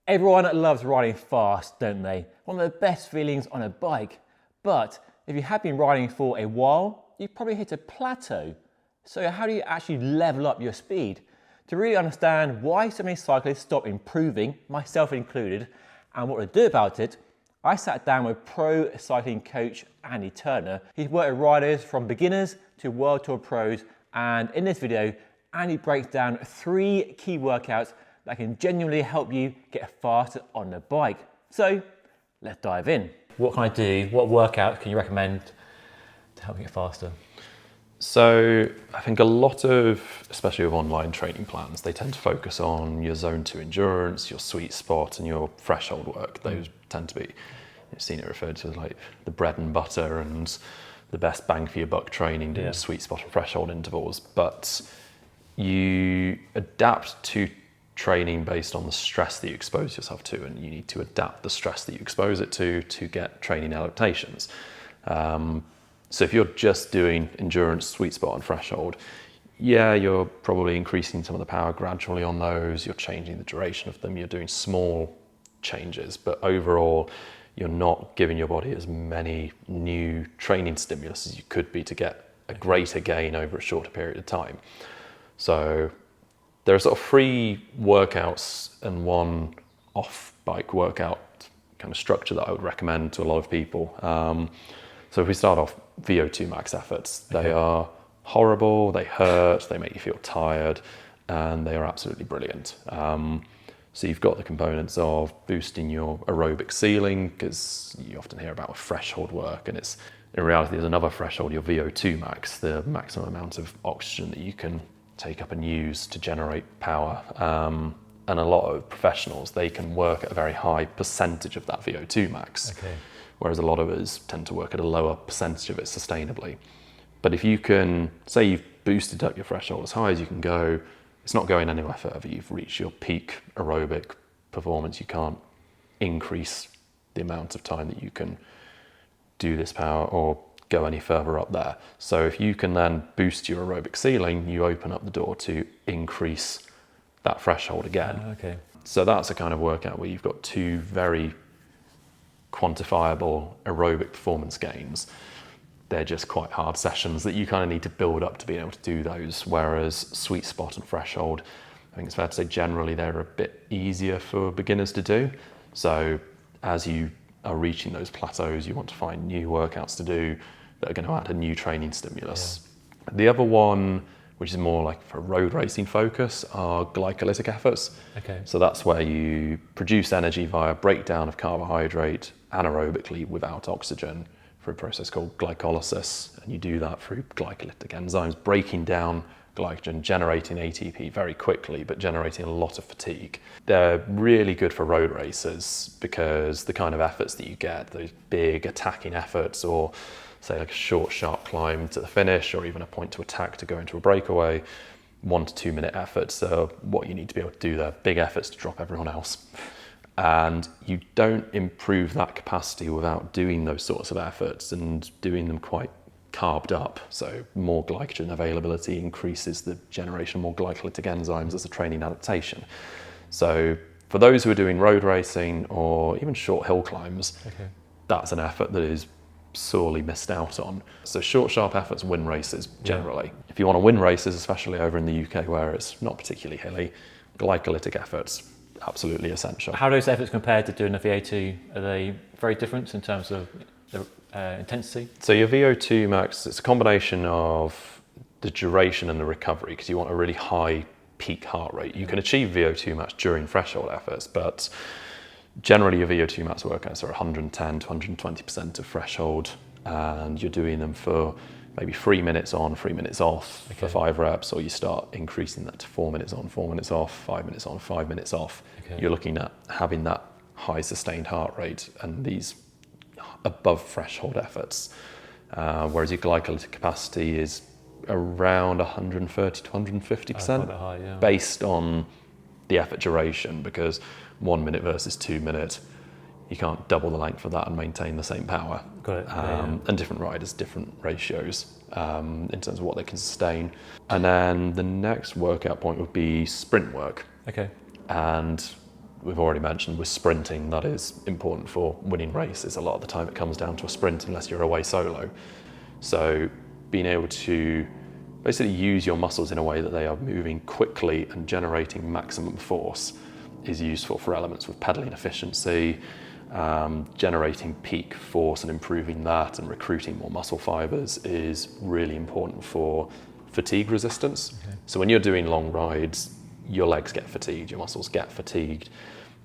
Everyone loves riding fast, don't they? One of the best feelings on a bike. But if you have been riding for a while, you've probably hit a plateau. So how do you actually level up your speed? To really understand why so many cyclists stop improving, myself included, and what to do about it, I sat down with pro cycling coach Andy Turner. He's worked with riders from beginners to World Tour pros, and in this video, Andy breaks down 3 key workouts that can genuinely help you get faster on the bike. So let's dive in. What can I do? What workout can you recommend to help me get faster? So I think a lot of, especially with online training plans, they tend to focus on your zone 2 endurance, your sweet spot and your threshold work. Those tend to be, you've seen it referred to as like the bread and butter and the best bang for your buck training, doing sweet spot and threshold intervals. But you adapt to training based on the stress that you expose yourself to, and you need to adapt the stress that you expose it to get training adaptations. So if you're just doing endurance, sweet spot and threshold, you're probably increasing some of the power gradually on those, you're changing the duration of them, you're doing small changes, but overall you're not giving your body as many new training stimulus as you could be to get a greater gain over a shorter period of time. So there are sort of 3 workouts and 1 off-bike workout kind of structure that I would recommend to a lot of people. So if we start off VO2 max efforts, they are horrible, they hurt, they make you feel tired, and they are absolutely brilliant. So you've got the components of boosting your aerobic ceiling, because you often hear about threshold work, and it's in reality there's another threshold, your VO2 max, the maximum amount of oxygen that you can take up and use to generate power. And a lot of professionals, they can work at a very high percentage of that VO2 max, whereas a lot of us tend to work at a lower percentage of it sustainably. But if you can, say you've boosted up your threshold as high as you can go, it's not going anywhere further, you've reached your peak aerobic performance, you can't increase the amount of time that you can do this power or go any further up there. So if you can then boost your aerobic ceiling, you open up the door to increase that threshold again. So that's a kind of workout where you've got 2 very quantifiable aerobic performance gains. They're just quite hard sessions that you kind of need to build up to be able to do those, whereas sweet spot and threshold, I think it's fair to say generally they're a bit easier for beginners to do. So as you are reaching those plateaus, you want to find new workouts to do that are going to add a new training stimulus. The other one, which is more like for road racing focus, are glycolytic efforts. So that's where you produce energy via breakdown of carbohydrate anaerobically without oxygen through a process called glycolysis, and you do that through glycolytic enzymes breaking down glycogen, generating ATP very quickly, but generating a lot of fatigue. They're really good for road racers because the kind of efforts that you get, those big attacking efforts, or say like a short, sharp climb to the finish, or even a point to attack to go into a breakaway, 1 to 2 minute efforts are what you need to be able to do there. Big efforts to drop everyone else. And you don't improve that capacity without doing those sorts of efforts and doing them quite carbed up. So more glycogen availability increases the generation of more glycolytic enzymes as a training adaptation. So for those who are doing road racing or even short hill climbs, that's an effort that is sorely missed out on. So short, sharp efforts win races generally. If you want to win races, especially over in the UK where it's not particularly hilly, glycolytic efforts, absolutely essential. How do those efforts compare to doing a VO2? Are they very different in terms of the intensity? So your VO2 max, it's a combination of the duration and the recovery, because you want a really high peak heart rate. You can achieve VO2 max during threshold efforts, but generally your VO2 max workouts are 110 to 120% of threshold, and you're doing them for maybe 3 minutes on, 3 minutes off for 5 reps, or you start increasing that to 4 minutes on, 4 minutes off, 5 minutes on, 5 minutes off. You're looking at having that high sustained heart rate and these above threshold efforts, whereas your glycolytic capacity is around 130 to 150% based on the effort duration, because 1 minute versus 2 minutes, you can't double the length of that and maintain the same power. And different riders, different ratios in terms of what they can sustain. And then the next workout point would be sprint work. And we've already mentioned with sprinting, that is important for winning races. A lot of the time it comes down to a sprint unless you're away solo. So being able to basically use your muscles in a way that they are moving quickly and generating maximum force is useful for elements with pedaling efficiency, generating peak force and improving that and recruiting more muscle fibers is really important for fatigue resistance. Okay. So when you're doing long rides, your legs get fatigued, your muscles get fatigued.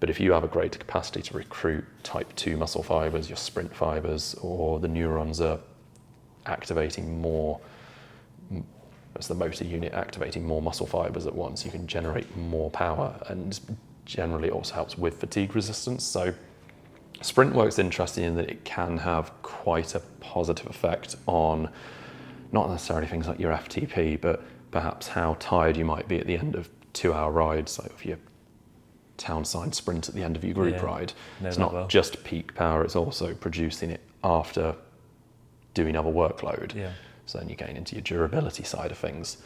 But if you have a greater capacity to recruit type 2 muscle fibers, your sprint fibers, or the neurons are activating more, that's the motor unit activating more muscle fibers at once, you can generate more power, and generally it also helps with fatigue resistance. So sprint work's interesting in that it can have quite a positive effect on not necessarily things like your FTP, but perhaps how tired you might be at the end of 2-hour rides, like if your town side sprint at the end of your group ride. It's not just peak power, it's also producing it after doing other workload. So then you gain into your durability side of things.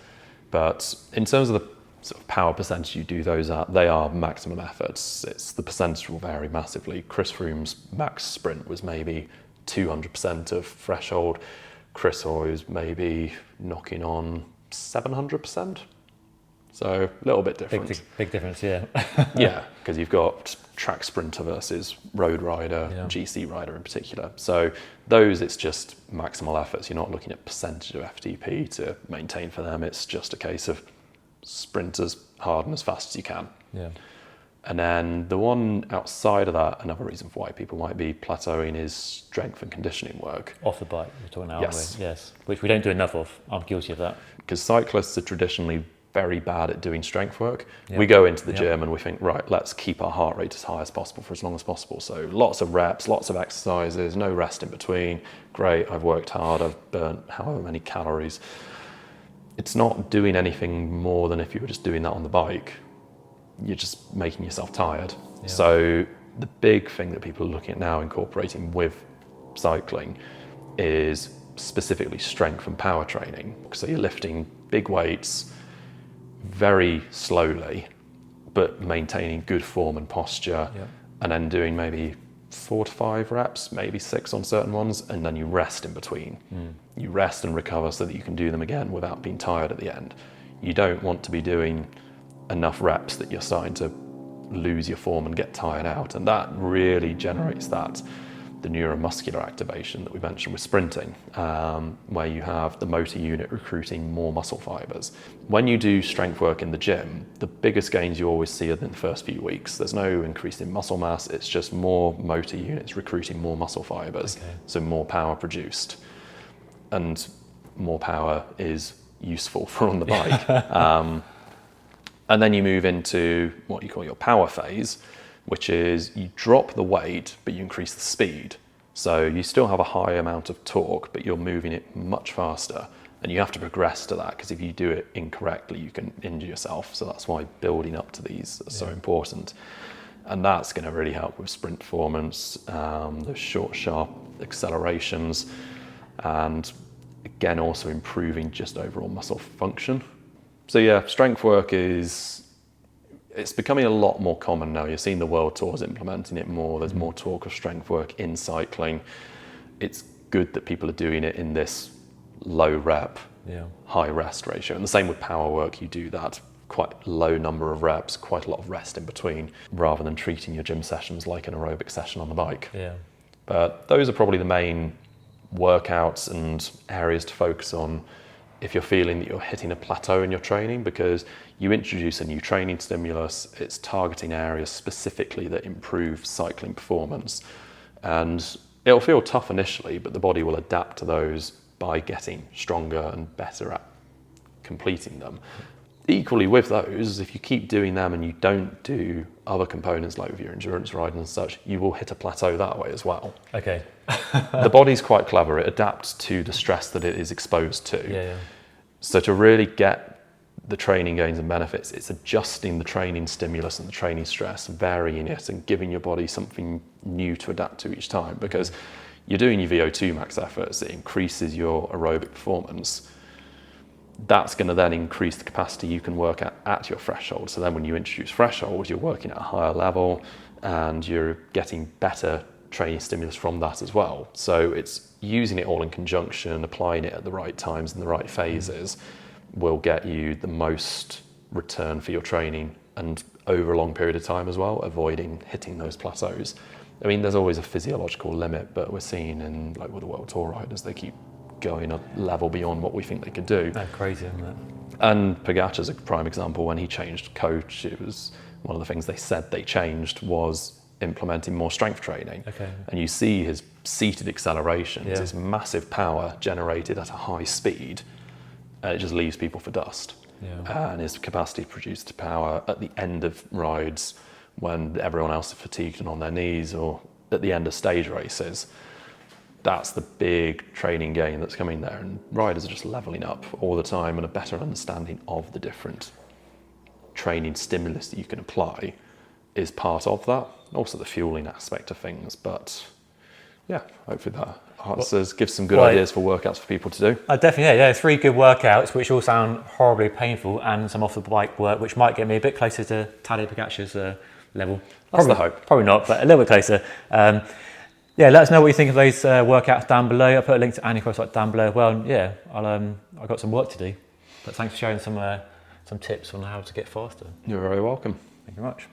But in terms of the sort of power percentage you do those at, they are maximum efforts. It's the percentage will vary massively. Chris Froome's max sprint was maybe 200% of threshold. Chris Hoy's maybe knocking on 700%. So a little bit different. Big difference, yeah. Yeah, because you've got track sprinter versus road rider, GC rider in particular. So those, it's just maximal efforts. You're not looking at percentage of FTP to maintain for them. It's just a case of sprint as hard and as fast as you can. Yeah. And then the one outside of that, another reason for why people might be plateauing is strength and conditioning work. Off the bike, we're talking now, aren't we? Yes. Which we don't do enough of. I'm guilty of that. Because cyclists are traditionally very bad at doing strength work. We go into the gym and we think, right, let's keep our heart rate as high as possible for as long as possible. So lots of reps, lots of exercises, no rest in between. Great, I've worked hard, I've burnt however many calories. It's not doing anything more than if you were just doing that on the bike. You're just making yourself tired. So the big thing that people are looking at now incorporating with cycling is specifically strength and power training. So you're lifting big weights very slowly, but maintaining good form and posture, and then doing maybe 4 to 5 reps, maybe 6 on certain ones, and then you rest in between. You rest and recover so that you can do them again without being tired at the end. You don't want to be doing enough reps that you're starting to lose your form and get tired out, and that really generates the neuromuscular activation that we mentioned with sprinting, where you have the motor unit recruiting more muscle fibers. When you do strength work in the gym, the biggest gains you always see are in the first few weeks. There's no increase in muscle mass, it's just more motor units recruiting more muscle fibers, so more power produced. And more power is useful for on the bike. And then you move into what you call your power phase, which is you drop the weight, but you increase the speed. So you still have a high amount of torque, but you're moving it much faster. And you have to progress to that, because if you do it incorrectly, you can injure yourself. So that's why building up to these is so important. And that's going to really help with sprint performance, those short, sharp accelerations, and again, also improving just overall muscle function. So yeah, strength work it's becoming a lot more common now. You're seeing the world tours implementing it more. There's more talk of strength work in cycling. It's good that people are doing it in this low rep, high rest ratio. And the same with power work. You do that quite low number of reps, quite a lot of rest in between, rather than treating your gym sessions like an aerobic session on the bike. But those are probably the main workouts and areas to focus on if you're feeling that you're hitting a plateau in your training, because you introduce a new training stimulus, it's targeting areas specifically that improve cycling performance. And it'll feel tough initially, but the body will adapt to those by getting stronger and better at completing them. Equally with those, if you keep doing them and you don't do other components like with your endurance riding and such, you will hit a plateau that way as well. The body's quite clever. It adapts to the stress that it is exposed to. So to really get the training gains and benefits, it's adjusting the training stimulus and the training stress, varying it and giving your body something new to adapt to each time, because you're doing your VO2 max efforts, it increases your aerobic performance. that's going to then increase the capacity you can work at your threshold. So then when you introduce thresholds, you're working at a higher level and you're getting better training stimulus from that as well. So it's using it all in conjunction, applying it at the right times and the right phases will get you the most return for your training and over a long period of time as well, avoiding hitting those plateaus. I mean, there's always a physiological limit, but we're seeing in like with the World Tour riders, they keep going a level beyond what we think they could do. That's crazy, isn't it? And Pogacar's a prime example. When he changed coach, it was one of the things they said they changed was implementing more strength training. Okay. And you see his seated accelerations, Yeah. his massive power generated at a high speed, and it just leaves people for dust. Yeah. And his capacity to produce power at the end of rides when everyone else is fatigued and on their knees, or at the end of stage races. That's the big training gain that's coming there, and riders are just leveling up all the time and a better understanding of the different training stimulus that you can apply is part of that. Also the fueling aspect of things, but yeah, hopefully that answers, gives some good ideas for workouts for people to do. Definitely, yeah. 3 good workouts, which all sound horribly painful, and some off the bike work, which might get me a bit closer to Tadej Pogacar's level. That's the hope. Probably not, but a little bit closer. Yeah, let us know what you think of those workouts down below. I'll put a link to Annie Cross down below as well. And yeah, I've got some work to do. But thanks for sharing some tips on how to get faster. You're very welcome. Thank you very much.